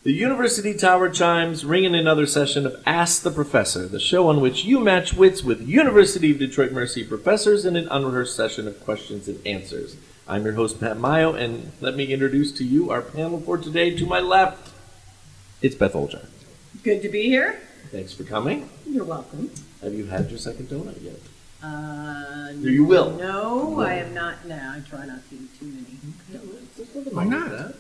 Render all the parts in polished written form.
The University Tower chimes ring in another session of Ask the Professor, the show on which you match wits with University of Detroit Mercy professors in an unrehearsed session of questions and answers. I'm your host, Matt Mayo, and let me introduce to you our panel for today. To my left, it's Beth Oljar. Good to be here. Thanks for coming. You're welcome. Have you had your second donut yet? You will. No, I am not now. I try not to eat too many donuts. Why not?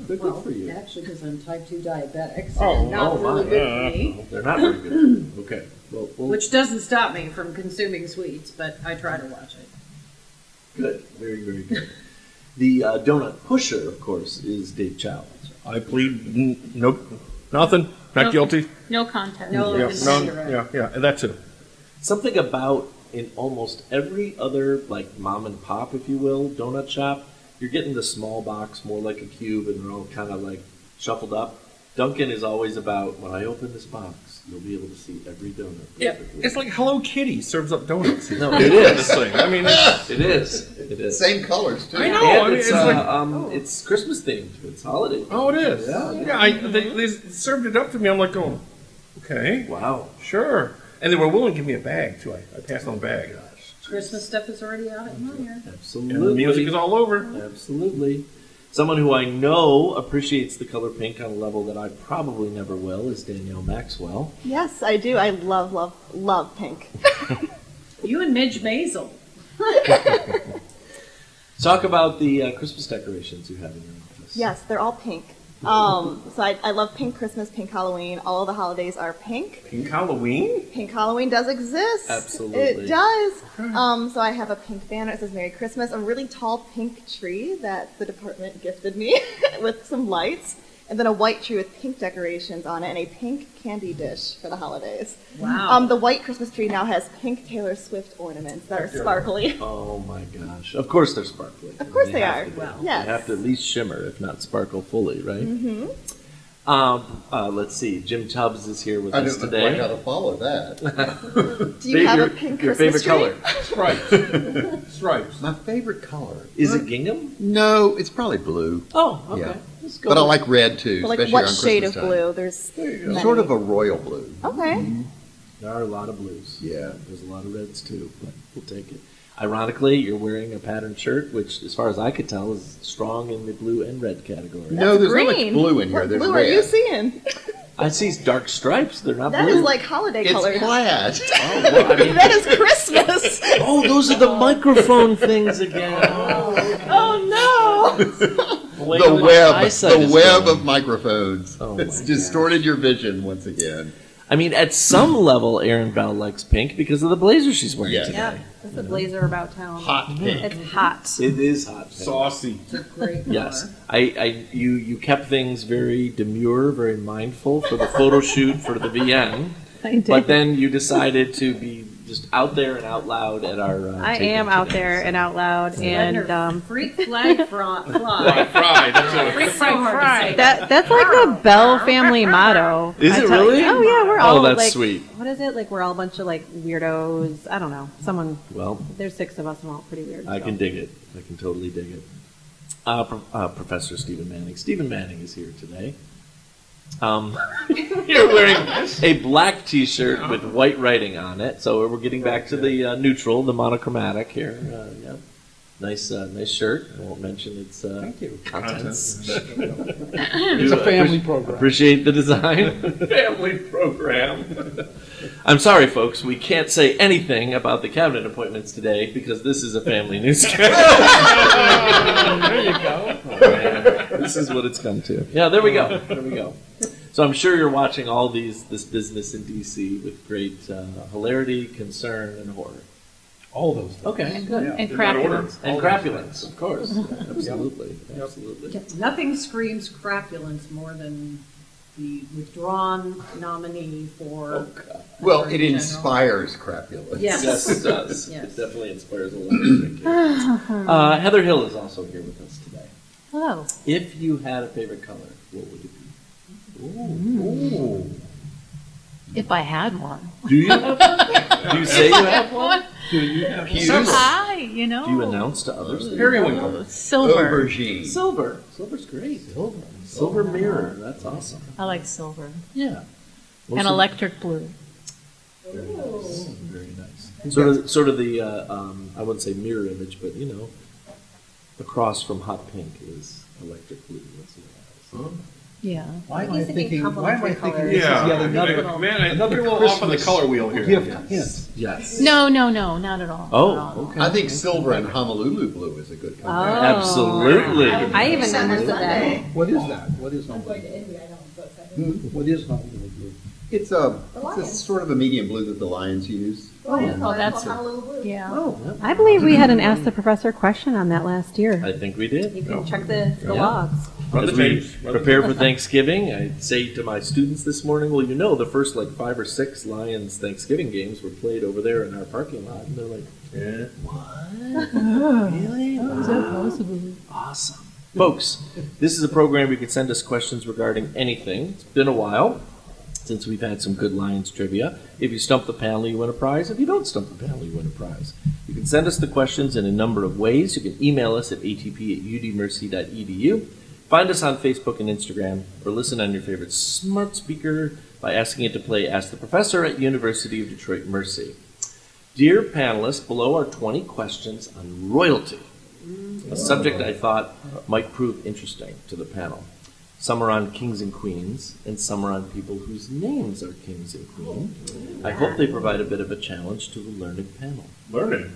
Good for you. Actually, because I'm type 2 diabetic, so Oh, they're not really good for me. They're not very good. Okay. Well, Which doesn't stop me from consuming sweets, but I try to watch it. good. Very, very good. The donut pusher, of course, is Dave Chow. I plead nope, nothing, not guilty. No contest. No, Yeah, it's none, cigarette. yeah, that too. Something about in almost every other, like mom and pop, if you will, donut shop, you're getting the small box, more like a cube, and they're all kind of like shuffled up. Dunkin' is always about, when I open this box, you'll be able to see every donut. Yeah, it's like Hello Kitty serves up donuts. No, it is. This thing. I mean, It is. Same colors too. I know. And I mean, it's, it's like, it's Christmas themed. It's holiday. oh, it is. Yeah. They served it up to me. I'm like, going, okay, Wow. sure. And they were willing to give me a bag too. I passed on a bag. Christmas stuff is already out at my ear. Absolutely. And the music is all over. Absolutely. Someone who I know appreciates the color pink on a level that I probably never will is Danielle Maxwell. Yes, I do. I love pink. You and Midge Maisel. Talk about the Christmas decorations you have in your office. Yes, they're all pink. So I love pink Christmas, pink Halloween. All of the holidays are pink. Pink Halloween? Pink Halloween does exist. Absolutely. It does. So I have a pink banner that says Merry Christmas, a really tall pink tree that the department gifted me with some lights, and then a white tree with pink decorations on it, and a pink candy dish for the holidays. Wow. The white Christmas tree now has pink Taylor Swift ornaments that are sparkly. Oh my gosh. Of course they're sparkly. Of course they have are. to be. Well, yes. They have to at least shimmer, if not sparkle fully, right? Mm-hmm. Let's see. Jim Tubbs is here with I us don't know quite how today. to follow that. Do you have a pink your Christmas favorite tree? color? Stripes. Stripes. My favorite color. Is it gingham? No, it's probably blue. Oh, okay. Yeah. Let's go But I with- like red too, But like especially what around shade of Christmas time. blue? There's many. Sort of a royal blue. Okay. There are a lot of blues. Yeah. There's a lot of reds too, but we'll take it. Ironically, you're wearing a patterned shirt, which, as far as I could tell, is strong in the blue and red category. No, there's not much green. blue in here. What There's blue red. are you seeing? I see dark stripes. They're not That blue. is like holiday It's colors. plaid. Oh, well, I mean, That is Christmas. oh, those are the microphone things again. Oh no. The web of microphones. Oh, my It's distorted your vision once again. I mean, at some level, Erin Bell likes pink because of the blazer she's wearing Yes. today. Yeah, it's a blazer about town. Hot pink. It's hot. It is hot pink. Saucy. It's a great color. Yes, you kept things very demure, very mindful for the photo shoot for the VN. I did. But then you decided to be just out there and out loud at our. I taping am out today. there and out loud, Letting her and freak flag fly. Fried. That's what Freak flag fry. that's like the Bell family motto. Is I it tell you. really? Oh yeah, we're all Oh, that's like, sweet. what is it? Like we're all a bunch of like weirdos. I don't know. Well, There's 6 of us, and we're all pretty weird. I so. can dig it. I can totally dig it. Professor Stephen Manning. Stephen Manning is here today. You're wearing a black T-shirt with white writing on it, so we're getting back to the neutral, the monochromatic here. Yeah. Nice shirt. I won't mention its contents. It's a family program. Appreciate the design. Family program. I'm sorry, folks. We can't say anything about the cabinet appointments today because this is a family newscast. There you go. Oh, man. This is what it's come to. Yeah, there we go. There we go. So I'm sure you're watching all this business in DC with great hilarity, concern, and horror. All those things. Okay. And In that order. crapulence. And crapulence, of course. Absolutely. Absolutely. Yeah, nothing screams crapulence more than the withdrawn nominee for. Well, Attorney it General. inspires crapulence. Yes. Yes, it does. Yes. It definitely inspires a lot of thinking. Heather Hill is also here with us today. Hello. If you had a favorite color, what would it be? Ooh. If I had one. Do you have one? Do you say you have one? Do you have Hughes? Hi, you know. Do you announce to others? periwinkle? Silver. Aubergine. Silver. Silver's great. Silver mirror. That's awesome. I like silver. Yeah. And electric blue. Very nice. Sort of the I wouldn't say mirror image, but you know, across from hot pink is electric blue. That's what it is. Yeah. Why am I He's thinking thinking? Why am I thinking complementary this is Yeah, yet another man, another a little off on the Christmas color wheel here. gift hint? Yes. No, not at all. Oh, Not at all. okay. I think silver and Honolulu blue is a good Oh. combination. Absolutely. I even understood that. What is that? What is Honolulu? What is Honolulu blue? It's a sort of a medium blue that the Lions use. Oh, that's yeah. I believe we had an Ask the Professor question on that last year. I think we did. You can check the Yeah. logs. Run the As we tapes. Run the prepare for Thanksgiving, I say to my students this morning, well, you know, the first like 5 or 6 Lions Thanksgiving games were played over there in our parking lot. And they're like, Yeah. what? Really? Is that possible? Awesome. Folks, this is a program where you can send us questions regarding anything. It's been a while since we've had some good Lions trivia. If you stump the panel, you win a prize. If you don't stump the panel, you win a prize. You can send us the questions in a number of ways. You can email us at atp@udmercy.edu. Find us on Facebook and Instagram, or listen on your favorite smart speaker by asking it to play Ask the Professor at University of Detroit Mercy. Dear panelists, below are 20 questions on royalty, a subject I thought might prove interesting to the panel. Some are on kings and queens, and some are on people whose names are kings and queens. I hope they provide a bit of a challenge to the learned panel. Learning.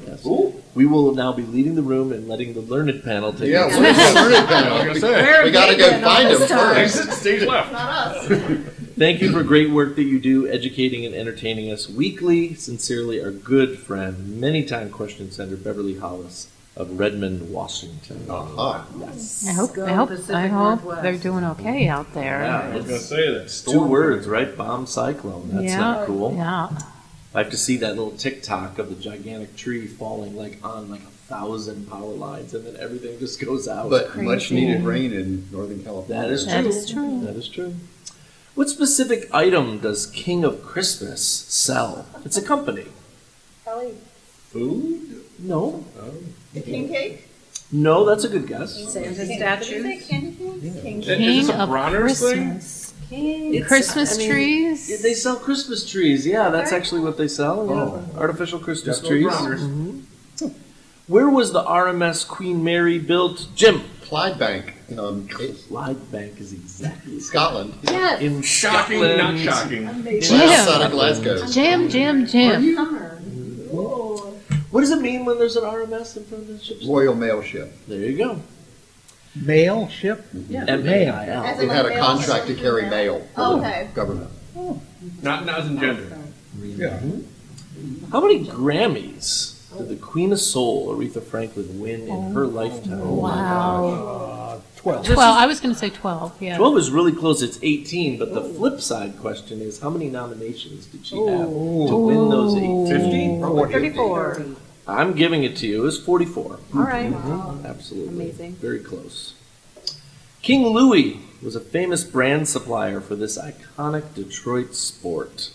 Yes. Ooh. We will now be leaving the room and letting the learned panel take Yeah, it. what is the learning I was panel? gonna say. We gotta go find them first. Exit stage left. Thank you for great work that you do, educating and entertaining us weekly. Sincerely, our good friend, many-time question sender, Beverly Hollis of Redmond, Washington. Uh-huh. Yes. I hope Pacific Northwest. they're doing okay out there. Yeah, I was gonna say that. 2 words, right? Bomb cyclone. That's Yeah. not cool. Yeah. I have to see that little TikTok of the gigantic tree falling like on like 1,000 power lines, and then everything just goes out. But much needed rain in Northern California. That is true. That is true. That is true. What specific item does King of Christmas sell? It's a company. Food? No. King cake? No, that's a good guess. Santa statues. King Is cake. this a of Bronner's thing? Christmas. Christmas trees. They sell Christmas trees. Yeah, that's actually what they sell. Yeah. Oh. Artificial Christmas Got those trees. Bronner's. Where was the RMS Queen Mary built? Jim. Clydebank, Clydebank is exactly Scotland. in Shocking, Scotland. not shocking. Outside of Glasgow. Jim. What does it mean when there's an RMS in front of the ship? Royal Mail Ship. There you go. Mail ship? M-A-I-L. As It in had like a mail contract to ship carry mail? mail for Oh, the okay. government. Not as in gender. Yeah. How many Grammys did the Queen of Soul, Aretha Franklin, win in her lifetime? Wow. 12. 12. I was going to say 12. Yeah. 12 is really close. It's 18. But the flip side question is, how many nominations did she have to win those 18? 50? 34. I'm giving it to you. It was 44. All right. Absolutely. Amazing. Very close. King Louis was a famous brand supplier for this iconic Detroit sport.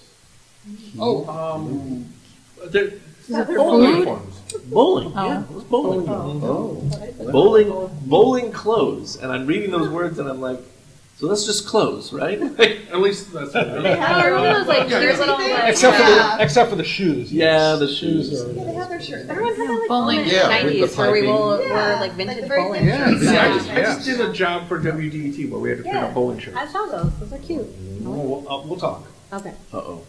They're Food? Bowling. Oh. Yeah, it was bowling. Bowling clothes. And I'm reading those words and I'm like, so that's just clothes, right? At least that's what They have their own, like, there's little, like, Except for the shoes. Yeah, yes. the shoes. are- Yeah, they have their shirt. Everyone had like Bowling. bowling Yeah, with the 90s where we piping. wore Yeah. like vintage Like very bowling vintage. shirts. See, I Yeah. just did a job for WDET where we had to print out bowling shirts. I saw those. Those are cute. We'll talk. Okay. Uh-oh.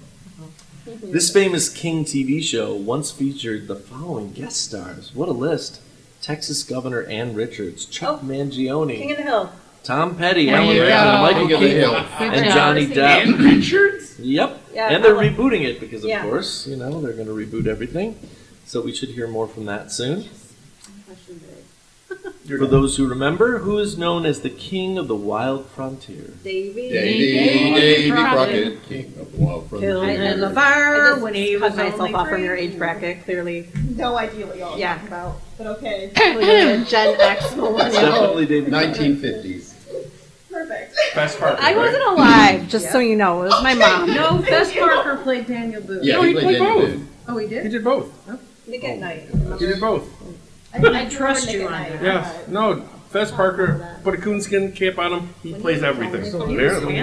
This famous King TV show once featured the following guest stars. What a list. Texas Governor Ann Richards, Chuck Mangione, King of the Hill. Tom Petty, There Alan you Rickman, go. Michael King of the Keaton, Hill. Good and job. Johnny Depp. And Richards? Yep. Yeah, And they're I like- rebooting it because, of Yeah. course, you know, they're going to reboot everything. So we should hear more from that soon. For those who remember, who is known as the King of the Wild Frontier? Davy Crockett, king of the wild Killed frontier. in the I fire just when he cut was myself only off from your 3. age bracket, clearly. No idea what y'all are Yeah. talking about, but okay. Clearly a Gen X It's millennial. definitely David. 1950s. Perfect. Fast Parker, I right? wasn't alive, just so you know. It was my mom. No, Fess Parker played Daniel Booth. Yeah, he played Daniel Boone. Oh, he He did? did both. Nick at Night. He did both. I trust you on that. Yeah. No, Fez Parker put a coonskin cape on him. He plays everything. Apparently.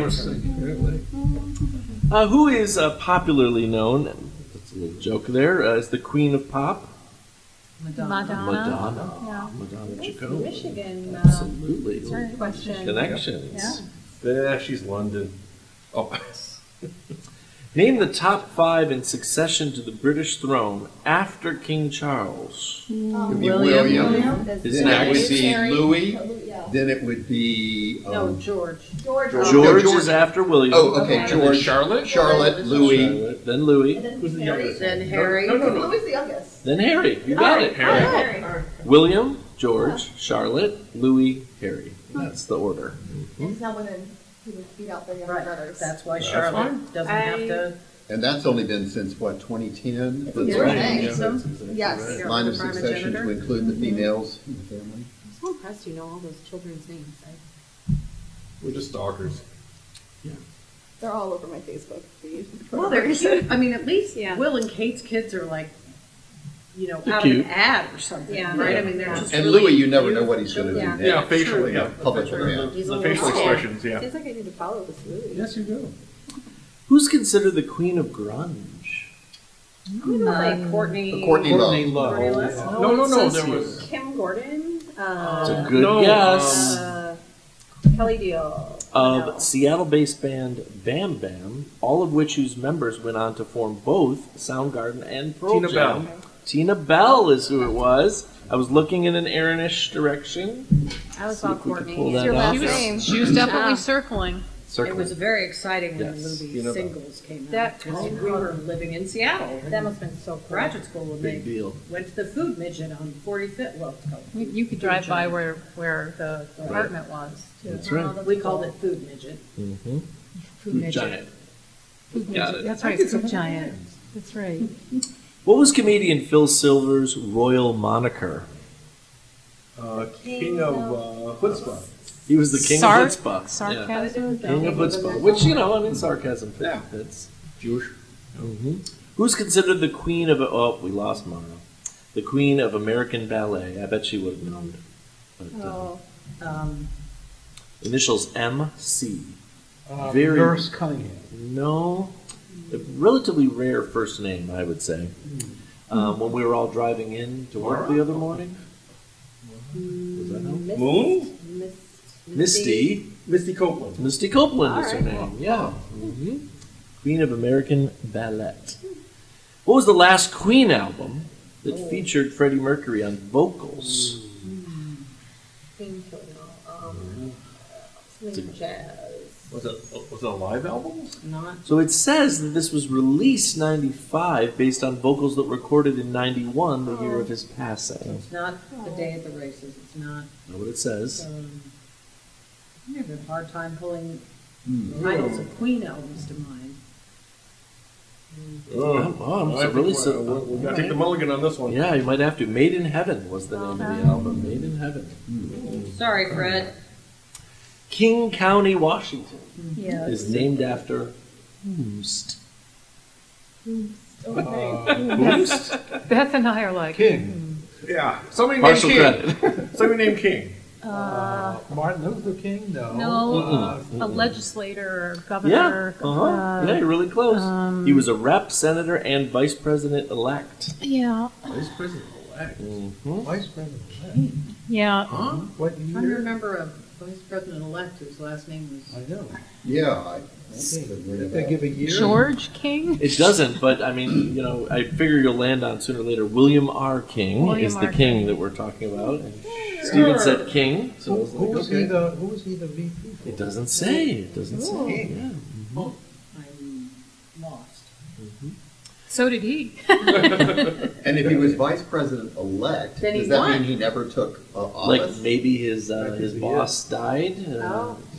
Who is popularly known, that's a little joke there, as the Queen of Pop? Madonna. Yeah. Madonna Jacob. Michigan. Absolutely. Question. Connections. Yeah, she's London. Oh. Name the top 5 in succession to the British throne after King Charles. It'd be William. His Then it would next. be Louis. Yeah. Then it would be. No, George. George. George is after William. Oh, okay. Okay. George. Charlotte? Charlotte. Louis. Charlotte, then Louis. Who's the youngest? Then Harry. No. Louis the youngest. Then Harry. You got it. Harry. William, George, Charlotte, Louis, Harry. That's the order. And some women who would beat out their younger Right, brothers. that's why That's Charlotte fine. doesn't have to. And that's only been since what, 2010? That's That's right. right. So, Yes. You're Line of the succession to primogenitor? include the females in the family. I'm so impressed you know all those children's names. We're just stalkers. They're all over my Facebook feed. Well, they're cute. I mean, at least Yeah. Will and Kate's kids are like, They're out cute. of an ad or something, Yeah. right? Yeah. I mean, they're just And really Louis, you never know what he's going to do beautiful next. Yeah, facially, yeah. Public event. He's a The little facial small. expressions, yeah. Seems like I need to follow this movie. Yes, you do. Who's considered the Queen of Grunge? I'm gonna say Courtney. Courtney Love. Courtney Love. No, it says there here. was. Kim Gordon, It's a good No, guess. Kelly Deal. Of Seattle-based band Bam Bam, all of whose members went on to form both Soundgarden and Pearl Tina Jam. Bell. Tina Bell is who it was. I was looking in an Aaron-ish direction. I was See all if we could Courtney. pull What's that your off. last name? She was definitely Yeah. circling. It was very exciting when Yes. the movie You know, Singles came out. that- 'cause we were living in Seattle. That must have been so cool. Graduate school when Big they deal. went to the food midget on 45th. Well, it's called You could drive by where the apartment was. Too. That's right. we called it food midget. Mm-hmm. Food midget. Giant. Food Got midget. it. That's right, food giant. That's right. What was comedian Phil Silver's royal moniker? King of Chutzpah. He was the king of chutzpah. Yeah. Sarcasm. King of chutzpah, which, I mean, sarcasm Yeah. fits. Jewish. Who's considered the queen of, we lost Mara. The queen of American ballet. I bet she would have known it. But, Oh. initials MC. Very- Nurse Cunningham. No, a relatively rare first name, I would say. When we were all driving in to work the other morning. Was that help? Moon? Misty. Misty Copeland. Misty Copeland is her All right. name. Yeah. Queen of American Ballet. What was the last Queen album that featured Freddie Mercury on vocals? Jazz. Was it a live album? Not. So it says that this was released 95 based on vocals that were recorded in 91, the year of his passing. It's not the day at the races. It's not. Know what it says? I'm having a hard time pulling titles of Queen albums to mind. I'm really so. We're going to take the mulligan on this one. Yeah, you might have to. Made in Heaven was the name of the album. Made in Heaven. Sorry, Fred. King County, Washington Yeah. is named after whomst. Beth and I are like, King. Yeah. Somebody Partial named King. credit. Somebody named King. Martin Luther King? No. no, a legislator or Yeah, governor. yeah, you're really close. He was a rep, senator, and vice president elect. Yeah. Vice President elect. Vice President King. Yeah. What I'm trying to year? remember a vice president-elect whose last name was. I know. Yeah. Did they give a year? George King. It doesn't, but I mean, I figure you'll land on sooner or later. William R. King William is the R. king King. that we're talking about. And Stephen said King, so I Who was like, was okay. who was he the VP for? It doesn't say. It doesn't say. Yeah. I'm lost. So did he. And if he was vice president elect, Then he does that won. mean he never took Like office? maybe his be boss died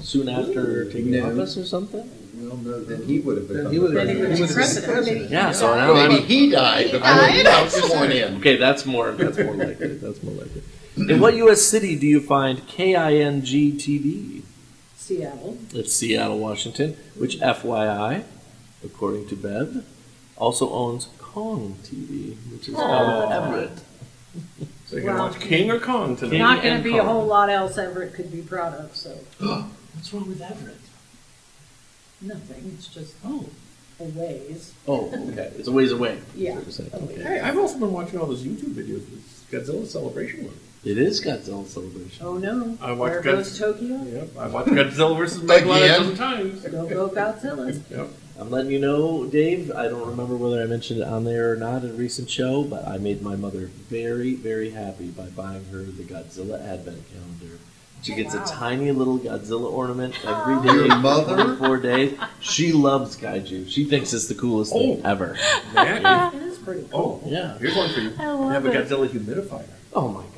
soon after taking No. office or something. Well, no, then he would have become He would Then he would president. be have been president. Yeah. So now Maybe I'm he died before he got sworn in. okay. That's more likely. That's more likely. In what U.S. city do you find KING-TV? Seattle. It's Seattle, Washington, which, FYI, according to Beth, also owns Kong TV, which is called Everett. So you're gonna watch King or Kong tonight? Not going and to be a Kong. whole lot else Everett could be proud of, so What's wrong with Everett? nothing. It's just Oh. a ways. Oh, okay. It's a ways away. Yeah. Is what you're saying. Okay. Hey, I've also been watching all those YouTube videos. This Godzilla Celebration one. It is Godzilla Celebration. Oh no, I watched there goes Tokyo. Yep, I watched Godzilla versus Megalon a Again? dozen times. Go Godzilla. Yep. I'm letting you know, Dave, I don't remember whether I mentioned it on there or not in a recent show, but I made my mother very, very happy by buying her the Godzilla Advent Calendar. She gets a tiny little Godzilla ornament every day Your mother? for 4 days. She loves Kaiju. She thinks it's the coolest thing ever. Man. It is pretty cool. Oh, Yeah. here's one for you. I You love have a it. Godzilla humidifier. Oh my gosh.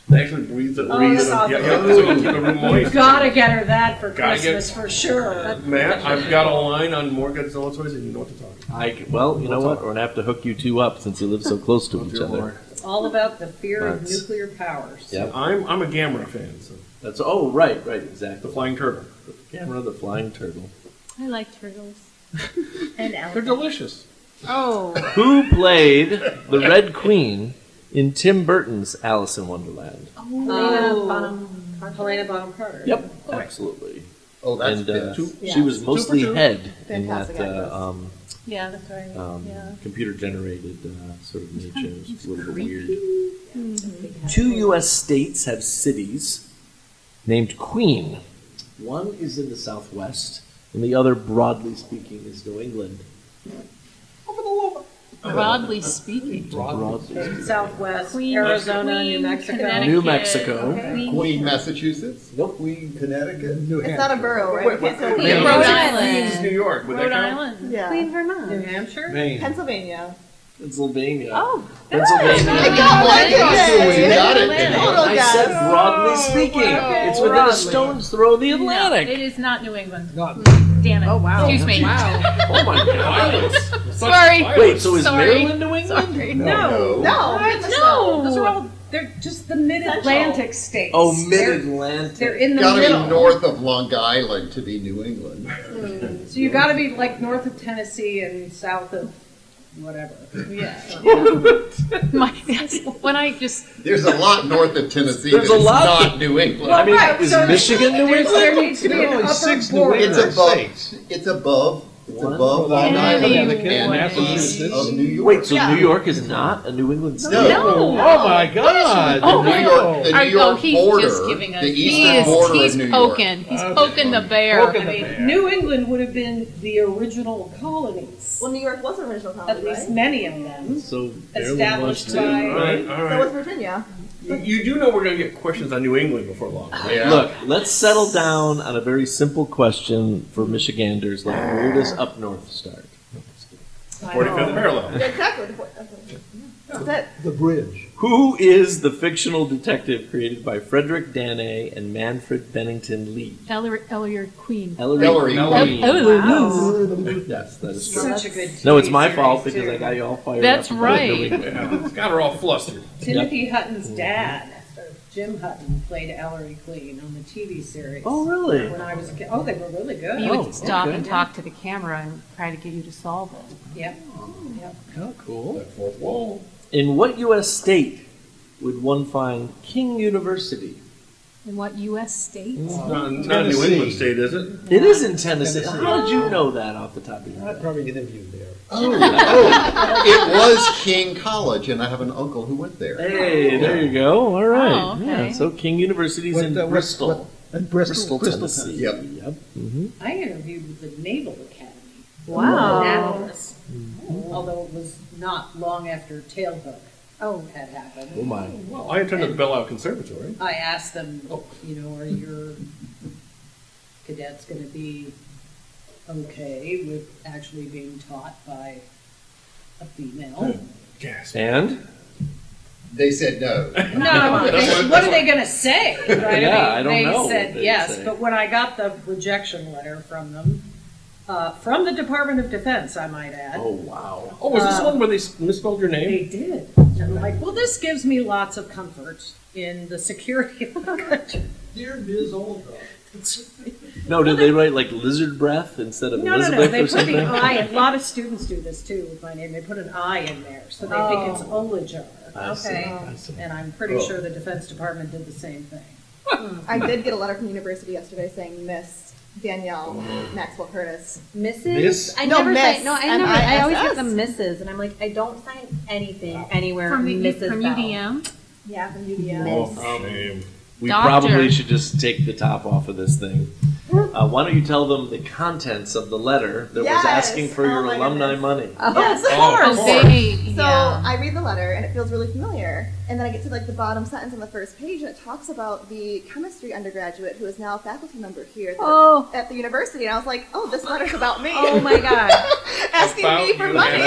They actually breathes it. that's Yeah, awesome. yeah, so you can keep the room moist. Gotta get her that for Gotta get- Christmas for sure. Matt, I've got a line on more Godzilla toys and you know what to talk about. Well, you know what? We're going to have to hook you two up since you live so close to each Dear other. Lord. It's all about the fear of That's- nuclear powers. Yep. I'm a Gamera fan, so That's right, the exactly. flying turtle. Camera, the flying turtle. I like turtles. And They're delicious. Oh. Who played the Red Queen in Tim Burton's Alice in Wonderland? Helena Bonham Carter. Yep, absolutely. Oh, that's And Beth. she was mostly two. head in Fantastic that actress. Yeah, that's right. Yeah. computer-generated sort of made shows. It's a little bit weird. 2 U.S. states have cities named Queen. One is in the Southwest, and the other, broadly speaking, is New England. Broadly speaking. Broadly speaking. Southwest, Queen, Arizona, New Queen, Mexico. Connecticut. New Mexico. Queen, Massachusetts. Nope. Queen, Connecticut. New It's not a borough, right? Wait, wait, Okay, so wait, Queen, wait, Rhode wait, Island. Queens, New York. Would Rhode that count? Island. Yeah. Queen, Vermont. New Hampshire? Pennsylvania. Pennsylvania. Oh, Pennsylvania. I got one today. You got it. I said broadly speaking. It's within a stone's throw of the no, Atlantic. it is not New England. Not Damn it. Oh, wow. Excuse me. Oh my God. Sorry. Wait, so is Sorry. Maryland New England? Sorry. No. No. No. Those are all, they're just the mid-Atlantic states. Oh, They're Mid-Atlantic. in the Gotta middle. be north of Long Island to be New England. So you gotta be like north of Tennessee and south of whatever. Yeah. When I just There's a lot north of Tennessee There's that a is lot. not New England. I mean, Right, is so Michigan New there England? needs to be an only upper 6 New border. It's England above. states. It's above. It's One. above Long Island Anyway. and Massachusetts. east of New York. Wait, so Yeah. New York is not a New England state? No. Oh my God! Oh, The New York, the New York he's border, just giving us. the He eastern is. border He's of New York. poking. He's poking the bear. Poking the I mean, bear. New England would have been the original colonies. Well, New York was an original colony, At least right? many of them. So Maryland Established was too, by- All right? right, all So right. was Virginia. You do know we're going to get questions on New England before long. Right? Yeah. Look, let's settle down on a very simple question for Michiganders. Like, where does up north start? 45th parallel. Yeah, exactly. That's it. The bridge. Who is the fictional detective created by Frederick Danae and Manfred Bennington Lee? Ellery Queen. Ellery Queen. Oh, Yes, that is true. Such a good No, it's TV my series, fault because too. I got you all fired That's up. right. Yeah, it's got her all flustered. Timothy Hutton's dad, Jim Hutton, played Ellery Queen on the TV series. Oh, really? When I was a kid. Oh, they were really good. He Oh, would stop okay. and talk to the camera and try to get you to solve it. Yep. Oh, cool. That fourth wall. In what U.S. state would one find King University? In what U.S. state? Not a New Tennessee. England state, is it? It is in Tennessee. Tennessee. How did you know that off the top of your I'd head? probably get interviewed there. It was King College, and I have an uncle who went there. Hey, there you go. All right. Oh, okay. Yeah, so King University's in Bristol. In Bristol, Tennessee. Yep. Yep. Mm-hmm. I interviewed with the Naval Academy. Wow. Annapolis. Although it was not long after Tailhook had happened. Oh my. Well, I attended the Belle Isle Conservatory. I asked them, are your cadets going to be okay with actually being taught by a female? Yes. And? They said no. No, what are they going to say? Right? Yeah, I don't they know what said they'd yes, say. but when I got the rejection letter from them, from the Department of Defense, I might add, Oh, wow. Oh, was this the one where they misspelled your they name? did. And I'm like, well, this gives me lots of comfort in the security of the country. Dear Ms. Oljar. No, did they write like lizard breath instead of No, Elizabeth they or put something? the I. A lot of students do this too with my name. They put an I in there, so they think it's Oljar. I see, Okay. I see. And I'm pretty sure the Defense Department did the same thing. I did get a letter from the university yesterday saying Miss Danielle Maxwell Curtis. Mrs. Miss? I No, never Miss. sign. No, I always get MISS. them Mrs. And I'm like, I don't sign anything anywhere From Mrs. Bell. UDM? Yeah, from UDM. Oh, shame. We Doctor. probably should just take the top off of this thing. Why don't you tell them the contents of the letter that was Yes. asking for Oh your my alumni goodness. money? Yes. Oh, They, So yeah. I read the letter and it feels really familiar. And then I get to like the bottom sentence on the first page and it talks about the chemistry undergraduate who is now a faculty member here at the university. And I was like, oh, this letter's about me. Oh my God. Asking me for money.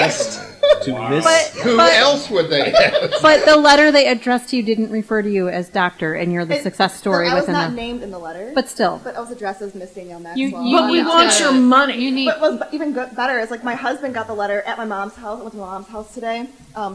To Miss. Who else would they ask? But the letter they addressed to you didn't refer to you as doctor, and you're the success story I was within not the. named in the letter. But still. But I was addressed as Miss Danielle Maxwell. You- But we Yeah. want your money. You need, What was even better is like my husband got the letter at my mom's house. I went to my mom's house today.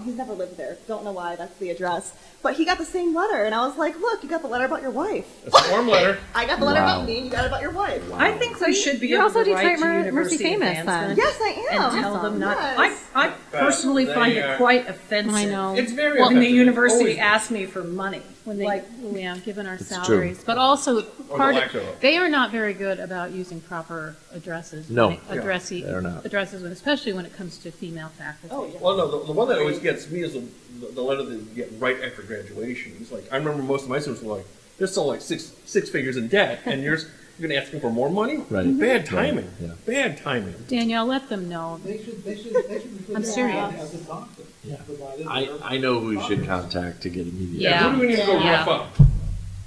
He's never lived there. Don't know why. That's the address. But he got the same letter, and I was like, "Look, you got the letter about your wife. It's a form letter. I got the letter Wow. about me, and you got it about your wife." I think we should be You're able also to write Detroit to Mercy university famous, advancement then. Yes, I am. and tell them not. Yes. I personally find They, it quite offensive. I know. It's very When the offensive. university Always. asks me for money, When they, like yeah, given our true. salaries. but also part lack of of, it. they are not very good about using proper addresses. No. Addresses, They're not. especially when it comes to female faculty. Oh, yeah. Well, no, the one that always gets me is the letter that you get right after graduation. It's like, I remember most of my students were like, they're still like six figures in debt, and you're going to ask them for more money? Right. Bad timing. Yeah. Bad timing. Danielle, let them know. They should I'm serious. as a doctor. Yeah. Provided I know who you should contact to get immediate. Yeah. Who do we need to go Yeah. rough up?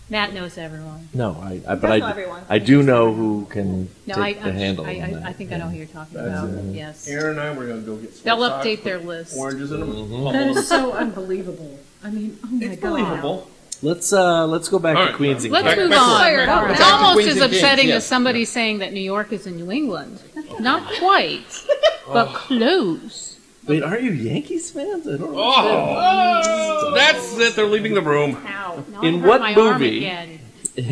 Matt knows everyone. No, but That's not everyone. I do know who can No, take the handle on I that. think I know who you're talking That's about. it. Yes. Aaron and I, we're going to go get some They'll socks, update put their list. Oranges in them. Mhm. that is so unbelievable. I mean, oh my It's God. believable. Let's go back All to right. Queens and Let's Back- Kings. move back on. to work. It's Back to almost Queens as and Kings, upsetting yes. as somebody saying that New York is in New England. Not quite, but close. Wait, aren't you Yankees fans? I don't know. Oh, that's it. They're leaving the room. Ow. Now In I hurt what my arm movie? again.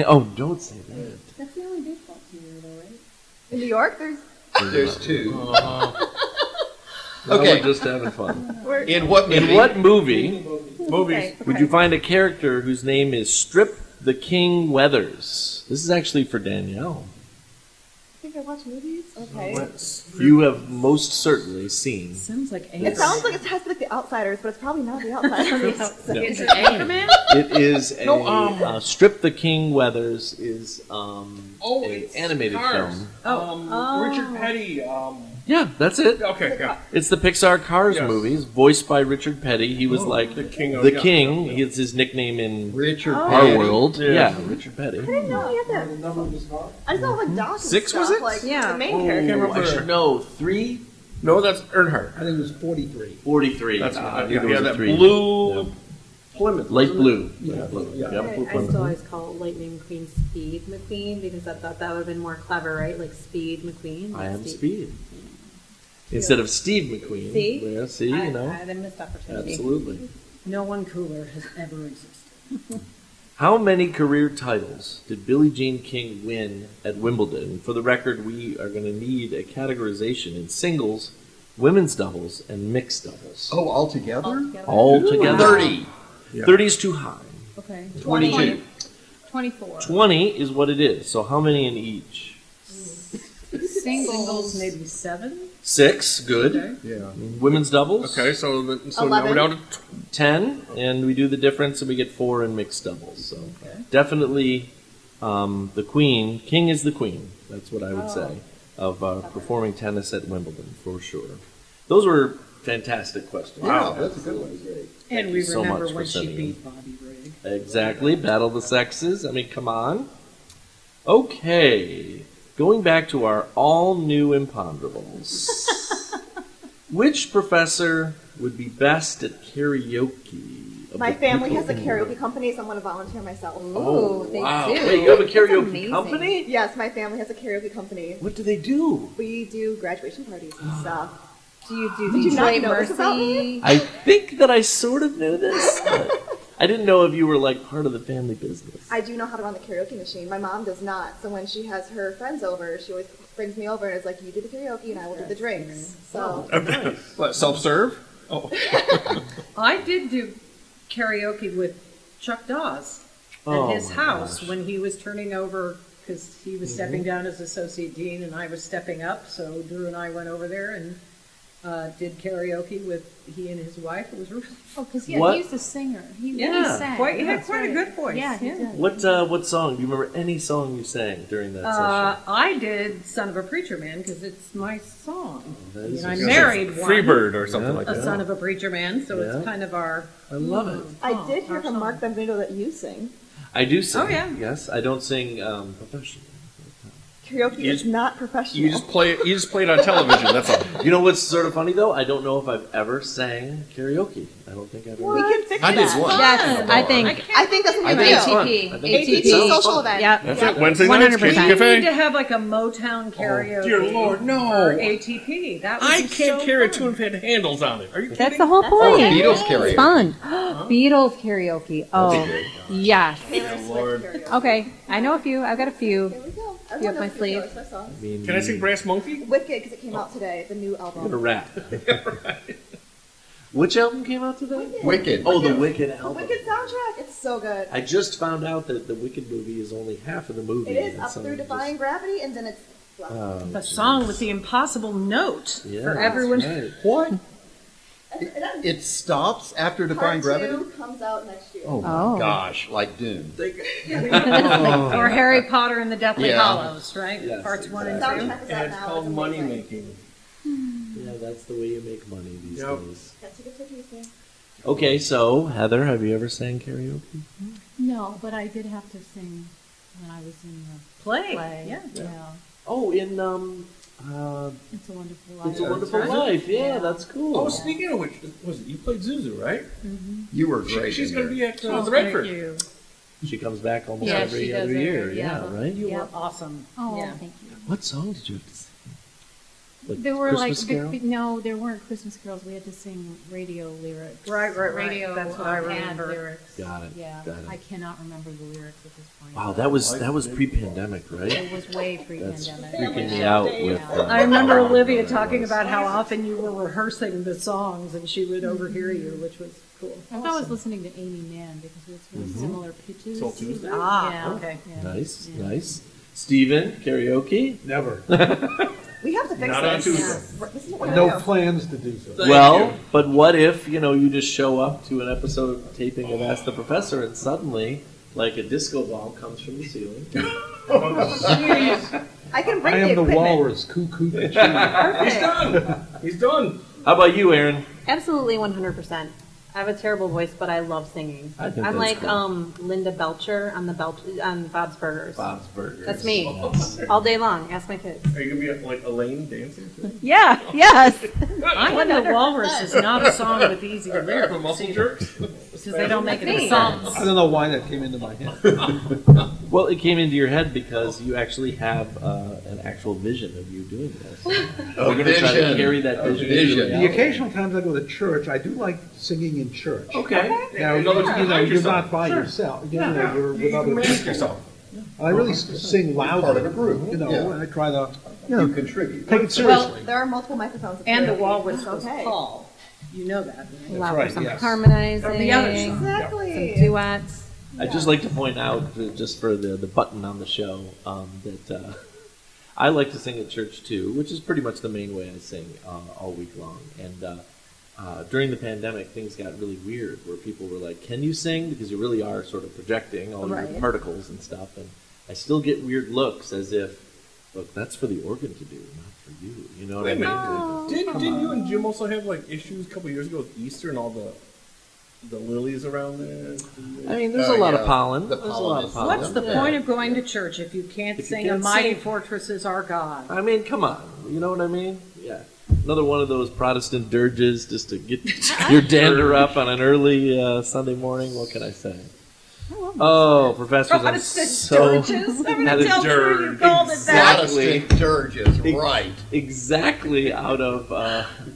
Oh, don't say that. That's the only baseball team here, though, right? In New York, there's There's two. Now Okay. we're just having fun. In what movie? In what movie Movies. would you find a character whose name is Strip the King Weathers? This is actually for Danielle. I think I watch movies. Okay. You have most certainly seen. Sounds like It sounds like it has to be like The Outsiders, but it's probably not The Outsiders. Is it Anchorman? It is a No, Strip the King Weathers is an it's animated Cars. film. Richard Petty. Yeah, that's it. Okay, yeah. It's the Pixar Cars Yes. movies, voiced by Richard Petty. He was like the king of- the yeah, king. yeah. It's his nickname in Richard our Petty. world. Yeah. Yeah, Richard Petty. I didn't know he had that. the number of his car. I just know like Doc and 6 stuff, was it? like Yeah. the main Oh, character. can't remember. I should know. 3? No, that's Earnhardt. I think it was 43. 43. That's I think yeah, it was a that 3. blue Yeah. Plymouth. Light wasn't it? blue. Yeah. Light blue. Yeah. Yep, blue I Plymouth. still always call Lightning McQueen Speed McQueen because I thought that would have been more clever, right? Like Speed McQueen. I like am Speed. Instead of Steve McQueen. See? Yeah, see, I you know. had a missed opportunity. Absolutely. No one cooler has ever existed. How many career titles did Billie Jean King win at Wimbledon? For the record, we are going to need a categorization in singles, women's doubles, and mixed doubles. Oh, altogether? All together. 30. Yeah. 30 is too high. Okay. 22. 24. 20 is what it is. So how many in each? Singles, maybe 7. 6, good. Okay. Yeah. Women's doubles? Okay, so now 11. we're down to 10, and we do the difference, and we get 4 in mixed doubles. So definitely the queen. King is the queen. That's what I would say of performing tennis at Wimbledon for sure. Those were fantastic questions. Wow, that's a good one. And we so remember much for when she sending beat Bobby Rigg. Exactly. Battle of the Sexes. I mean, come on. Okay. Going back to our all-new imponderables. Which professor would be best at karaoke? of My the family people has a in karaoke your- company, so I'm going to volunteer myself. Oh, Ooh, they wow. do. Wait, you have a That's karaoke amazing. company? Yes, my family has a karaoke company. What do they do? We do graduation parties and stuff. Do you do Did you not Detroit know this about Mercy? I think that I sort of knew this. But I didn't know if you were like part of the family business. I do know how to run the karaoke machine. My mom does not. So when she has her friends over, she always brings me over and is like, you do the karaoke and I will do the drinks. So What, self-serve? Oh. I did do karaoke with Chuck Dawes at Oh, his my house gosh. when he was turning over, because he was stepping down as associate dean and I was stepping up. So Drew and I went over there and did karaoke with he and his wife. It was really Oh, because What? he's a singer. He Yeah, really sang. he had That's quite a right. good voice. Yeah, he Yeah. did. What song? Do you remember any song you sang during that session? I did "Son of a Preacher Man" because it's my song. That I is mean, I a good married one, Freebird or something Yeah. like a that. son of a preacher man, so Yeah. it's kind of our. I love it. I Oh, did hear our from song. Mark Benvenuto that you sing. I do sing. Oh, yeah. Yes, I don't sing professionally. Karaoke You is not professional. You just play it on television, that's all. You know what's sort of funny though? I don't know if I've ever sang karaoke. I don't think I've we ever. can fix I did that. one. Yes, I think. I think that's what I we think it's do. fun. ATP. I think it ATP sounds social fun. event. Yep. That's it. Wednesday nights, Kids 100%. We need to Cafe. have like a Motown karaoke. dear Lord, no. Or ATP. That would I be can't so carry a fun. tune if it had handles on it. Are you kidding? That's the whole That's point. okay. Beatles It's karaoke. fun. Beatles karaoke. Oh, yes. Taylor Lord. Swift karaoke. Okay, I know a few. I've got a few. Here we go. You Everyone have my knows the sleeve. Taylor Swift songs. I mean, Can I sing Brass Monkey? Wicked, because it came out today, the new I'm gonna album. rap. Which album came out today? Wicked. Oh, the Wicked The album. Wicked soundtrack, it's so good. I just found out that the Wicked movie is only half of the movie. It is and up some through just- Defying Gravity, and then it's Oh, The song with the impossible note yeah, for that's everyone. right. What? and then It stops after part Defying Gravity? 2 comes out next year. Oh my Oh. gosh, like Doom. Or Harry Potter and the Deathly Yeah. Hallows, right? Yes, Parts 1 and The 2. soundtrack is out And it's now. called It's money amazing. making. Yeah, that's the way you make money these Yep. days. Got tickets for Tuesday. Okay, so Heather, have you ever sang karaoke? No, but I did have to sing when I was in the Play. play. Yeah. Yeah. Oh, in It's a Wonderful Life. It's a Wonderful right. Life. Yeah, that's cool. Oh, speaking of which, was it you played Zuzu, right? You were great. She's in going to there. be at Oh, the thank Redford. you. She comes back almost Yeah, every she does other year. every- Yeah, yeah. right. You Yeah. were awesome. Oh, Yeah. thank you. What song did you have to sing? Like There were Christmas like Carol? no, there weren't Christmas carols. We had to sing radio lyrics. Right. Radio. That's what I ad remember. lyrics. Got it, Yeah, got it. I cannot remember the lyrics at this point. Wow, that was pre-pandemic, right? It was way That's pre-pandemic. freaking me out with. I remember Olivia talking about how often you were rehearsing the songs and she would overhear you, which was cool. I thought I was listening to Amy Mann because it's really similar pitches. Soul Tuesday? Ah, Yeah. okay. Yeah. Nice, Yeah. nice. Steven, karaoke? Never. We have to fix Not this. on Tuesday. This is what we No do. plans to do so. Thank Well, you. but what if, you just show up to an episode taping of Ask the Professor and suddenly, like a disco ball comes from the ceiling? I can bring I the am the equipment. walrus, cuckoo, the He's Perfect. done. He's done. How about you, Erin? Absolutely 100%. I have a terrible voice, but I love singing. I think I'm that's like cool. Linda Belcher on on Bob's Burgers. Bob's Burgers. That's me. Yes. All day long. Ask my kids. Are you going to be like Elaine dancing? Yeah, yes. I and the Walrus is not a song with easy The lyrics muscle either, jerks? because they don't make any Me. songs. I don't know why that came into my head. Well, it came into your head because you actually have an actual vision of you doing this. We're going to try to vision. carry that A vision. vision. into The reality. occasional times I go to church, I do like singing in church. Okay. Now, In other words, you're behind yourself. not by Sure. yourself. You're with You other can mask people. yourself. I really sing loudly. Part of a group. Yeah. Yeah. I try to, You contribute. take it Well, seriously. there are multiple microphones. And the It's Walrus was okay. Paul. You know that, right? Allow right, for some yes. harmonizing, Of the other song. Exactly. some duets. I'd just like to point out, just for the button on the show, that I like to sing at church too, which is pretty much the main way I sing all week long. And during the pandemic, things got really weird, where people were like, "Can you sing?" Because you really are sort of projecting all Right. your particles and stuff. And I still get weird looks, as if, look, that's for the organ to do, not for you. You know what Wait a I mean? minute. Didn't you and Jim also have like issues a couple years ago with Easter and all the lilies around there? I mean, there's a lot of yeah. pollen. The There's a pollen lot of is- pollen. What's the Yeah. point of going to church if you can't If you sing can't "A Mighty sing. Fortress Is Our God"? I mean, come on. You know what I mean? Yeah. Another one of those Protestant dirges just to get your dander up on an early Sunday morning. What can I say? Oh, professors, I'm Protestant so dirges? I'm Had going to a tell you you dirge. called it that. Protestant dirges, right. exactly out of.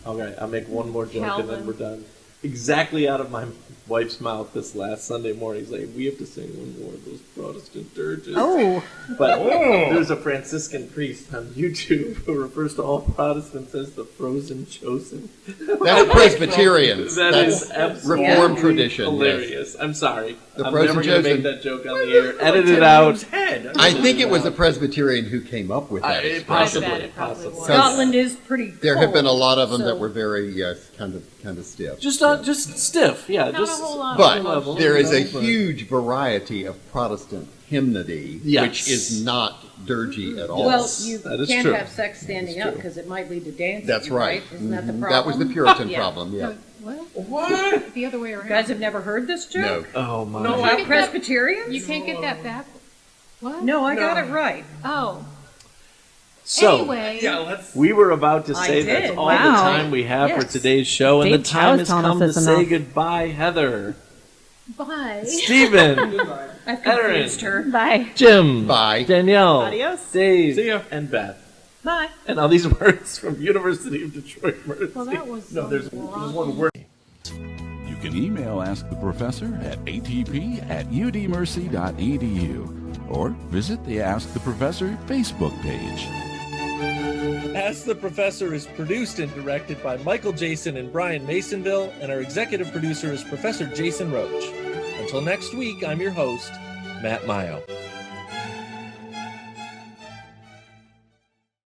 Okay, I'll make one more joke and then we're done. Exactly out of my wife's mouth this last Sunday morning. He's like, we have to sing one more of those Protestant dirges. Oh, But there's a Franciscan priest on YouTube who refers to all Protestants as the frozen chosen. That's Presbyterians. That That's is absolutely Reformed tradition. Yes. hilarious. I'm sorry. The I'm frozen never going to chosen. make that joke on the air. Edit it out. Head. I think it was a Presbyterian who came up with that. expression. Possibly. it probably was. Scotland is pretty There have been a cold, lot of them so- that were very, yes, kind of stiff. Just stiff. Yeah. Not just a whole lot. But level, there is a you know, but- huge variety of Protestant hymnody, Yes. which is not dirgy at all. Well, you that is can't true. have sex standing That's up true. because it might lead to dancing. That's right. Isn't that the Mhm. problem? That was the Puritan Yeah. problem, yeah. No, what? What? The other way You around. guys have never heard this No. joke? Oh my. No, About I- Presbyterians? You can't get that back. What? No, I got it right. Oh. So Anyway. Yeah, let's. we were about to I say did. that's all Wow. the time we have for Yes. today's show, and Dave the time Chow's has telling us come to it's say enough. goodbye, Heather, Bye. Stephen, I've confused her. bye. Jim, Bye. Danielle, Adios. Dave, See ya. and Beth. Bye. And all these words from University of Detroit Mercy. Well, that was No, there's one word. You can email Ask the Professor at atp@udmercy.edu or visit the Ask the Professor Facebook page. Ask the Professor is produced and directed by Michael Jason and Brian Masonville, and our executive producer is Professor Jason Roach. Until next week, I'm your host, Matt Mayo.